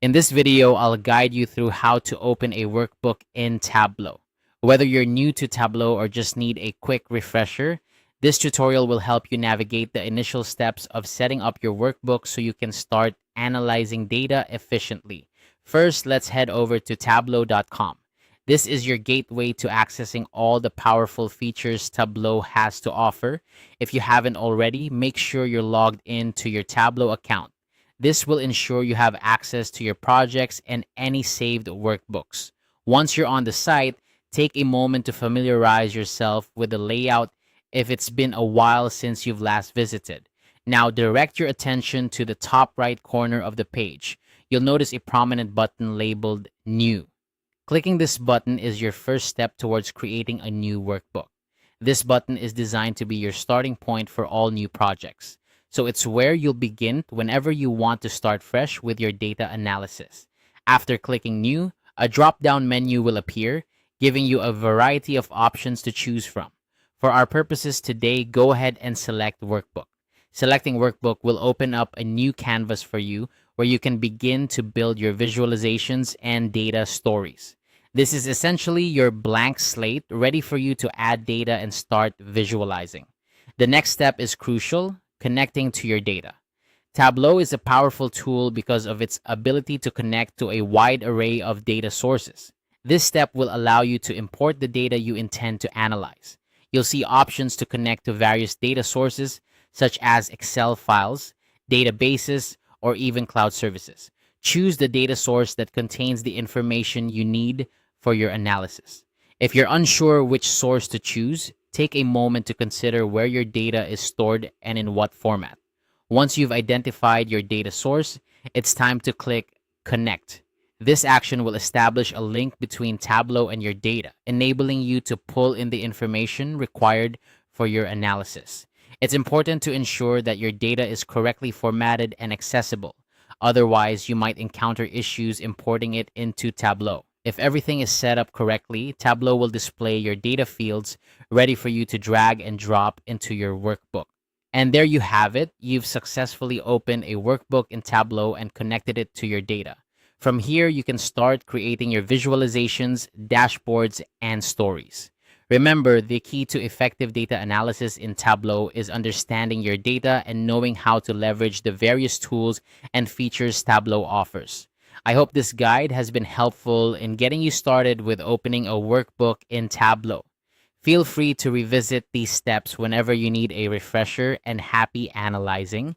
In this video, I'll guide you through how to open a workbook in Tableau. Whether you're new to Tableau or just need a quick refresher, this tutorial will help you navigate the initial steps of setting up your workbook so you can start analyzing data efficiently. First, let's head over to tableau.com. This is your gateway to accessing all the powerful features Tableau has to offer. If you haven't already, make sure you're logged in to your Tableau account. This will ensure you have access to your projects and any saved workbooks. Once you're on the site, take a moment to familiarize yourself with the layout if it's been a while since you've last visited. Now direct your attention to the top right corner of the page. You'll notice a prominent button labeled New. Clicking this button is your first step towards creating a new workbook. This button is designed to be your starting point for all new projects. So it's where you'll begin whenever you want to start fresh with your data analysis. After clicking New, a drop-down menu will appear, giving you a variety of options to choose from. For our purposes today, go ahead and select Workbook. Selecting Workbook will open up a new canvas for you where you can begin to build your visualizations and data stories. This is essentially your blank slate ready for you to add data and start visualizing. The next step is crucial: connecting to your data. Tableau is a powerful tool because of its ability to connect to a wide array of data sources. This step will allow you to import the data you intend to analyze. You'll see options to connect to various data sources such as Excel files, databases, or even cloud services. Choose the data source that contains the information you need for your analysis. If you're unsure which source to choose, take a moment to consider where your data is stored and in what format. Once you've identified your data source, it's time to click Connect. This action will establish a link between Tableau and your data, enabling you to pull in the information required for your analysis. It's important to ensure that your data is correctly formatted and accessible. Otherwise, you might encounter issues importing it into Tableau. If everything is set up correctly, Tableau will display your data fields ready for you to drag and drop into your workbook. And there you have it. You've successfully opened a workbook in Tableau and connected it to your data. From here, you can start creating your visualizations, dashboards, and stories. Remember, the key to effective data analysis in Tableau is understanding your data and knowing how to leverage the various tools and features Tableau offers. I hope this guide has been helpful in getting you started with opening a workbook in Tableau. Feel free to revisit these steps whenever you need a refresher, and happy analyzing.